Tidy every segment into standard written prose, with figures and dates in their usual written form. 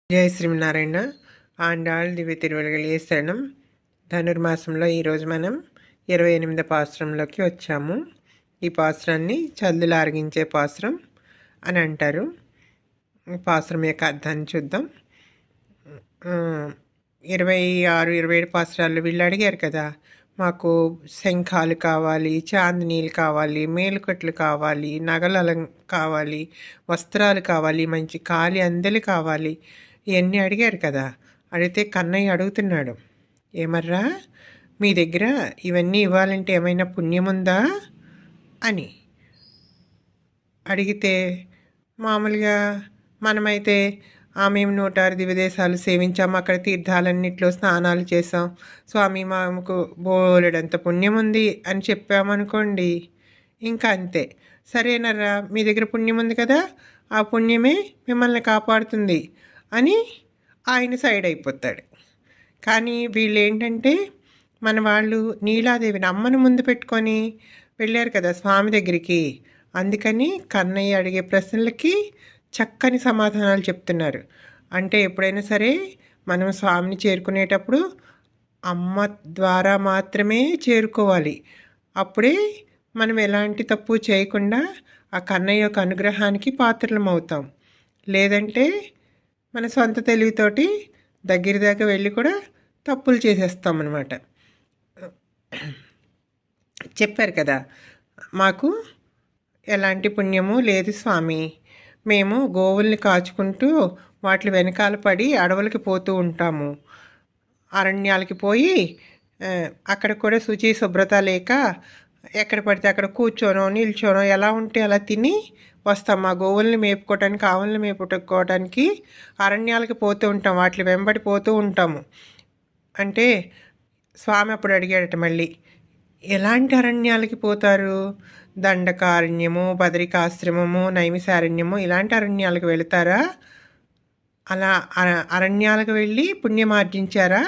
జై శ్రీమన్నారాయణ. ఆండాళ్ దివ్య తిరువెలగలి శరణం. ధనుర్మాసంలో ఈరోజు మనం 28వ పాసురంలోకి వచ్చాము. ఈ పాసురాన్ని చల్లులు ఆరగించే పాసురం అని అంటారు. పాసురం యొక్క అర్థాన్ని చూద్దాం. 26, 27 పాసురాల్లో వీళ్ళు అడిగారు కదా, మాకు శంఖాలు కావాలి, చాందినీలు కావాలి, మేలుకట్లు కావాలి, నగలు కావాలి, వస్త్రాలు కావాలి, మంచి కాలి అందెలు కావాలి, ఇవన్నీ అడిగారు కదా. అడిగితే కన్నయ్య అడుగుతున్నాడు, ఏమర్రా మీ దగ్గర ఇవన్నీ ఇవ్వాలంటే ఏమైనా పుణ్యం ఉందా అని అడిగితే, మామూలుగా మనమైతే మేము 106 దివ్యదేశాలు సేవించాము, అక్కడ తీర్థాలన్నింటిలో స్నానాలు చేసాం, స్వామి మాకు బోలెడంత పుణ్యం ఉంది అని చెప్పామనుకోండి, ఇంకా అంతే. సరేనర్రా మీ దగ్గర పుణ్యం ఉంది కదా, ఆ పుణ్యమే మిమ్మల్ని కాపాడుతుంది అని ఆయన సైడ్ అయిపోతాడు. కానీ వీళ్ళు ఏంటంటే, మన వాళ్ళు నీలాదేవిని అమ్మను ముందు పెట్టుకొని వెళ్ళారు కదా స్వామి దగ్గరికి. అందుకని కన్నయ్య అడిగే ప్రశ్నలకి చక్కని సమాధానాలు చెప్తున్నారు. అంటే ఎప్పుడైనా సరే మనం స్వామిని చేరుకునేటప్పుడు అమ్మ ద్వారా మాత్రమే చేరుకోవాలి. అప్పుడే మనం ఎలాంటి తప్పు చేయకుండా ఆ కన్నయ్య యొక్క అనుగ్రహానికి పాత్రలం అవుతాం. లేదంటే మన సొంత తెలివితోటి దగ్గర దాకా వెళ్ళి కూడా తప్పులు చేసేస్తామన్నమాట. చెప్పారు కదా, మాకు ఎలాంటి పుణ్యము లేదు స్వామి, మేము గోవుల్ని కాచుకుంటూ వాటి వెనకాల పడి అడవులకి పోతూ ఉంటాము, అరణ్యాలకి పోయి అక్కడ కూడా శుచి శుభ్రత లేక ఎక్కడ పడితే అక్కడ కూర్చోనో నిల్చోనో ఎలా ఉంటే అలా తిని వస్తాం. మా గోవుల్ని మేపుకోవటానికి, ఆవుల్ని మేపుకోవటానికి అరణ్యాలకు పోతూ ఉంటాం, వాటి వెంబడి పోతూ ఉంటాము. అంటే స్వామి అప్పుడు అడిగాడట, మళ్ళీ ఎలాంటి అరణ్యాలకి పోతారు? దండకారణ్యము, బదరికాశ్రమము, నైమిసారణ్యము ఇలాంటి అరణ్యాలకు వెళతారా? అలా అరణ్యాలకు వెళ్ళి పుణ్యమార్జించారా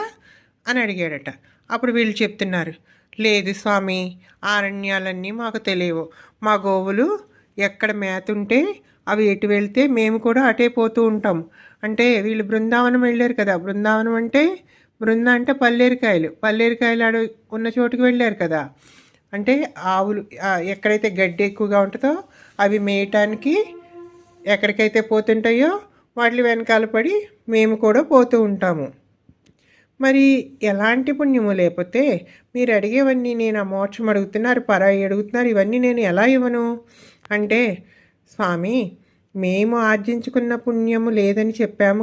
అని అడిగాడట. అప్పుడు వీళ్ళు చెప్తున్నారు, లేదు స్వామి, ఆ అరణ్యాలన్నీ మాకు తెలియవు, మా గోవులు ఎక్కడ మేతుంటే అవి ఎటు వెళ్తే మేము కూడా అటే పోతూ ఉంటాం. అంటే వీళ్ళు బృందావనం వెళ్ళారు కదా, బృందావనం అంటే అంటే పల్లేరుకాయలు ఆడ ఉన్న చోటుకి వెళ్ళారు కదా. అంటే ఆవులు ఎక్కడైతే గడ్డి ఎక్కువగా ఉంటుందో అవి మేయటానికి ఎక్కడికైతే పోతుంటాయో వాటి వెనకాల పడి మేము కూడా పోతూ ఉంటాము. మరి ఎలాంటి పుణ్యము లేకపోతే మీరు అడిగేవన్నీ నేను ఆ మోక్షం అడుగుతున్నారు, పరాయి అడుగుతున్నారు, ఇవన్నీ నేను ఎలా ఇవ్వను అంటే, స్వామి మేము ఆర్జించుకున్న పుణ్యము లేదని చెప్పాము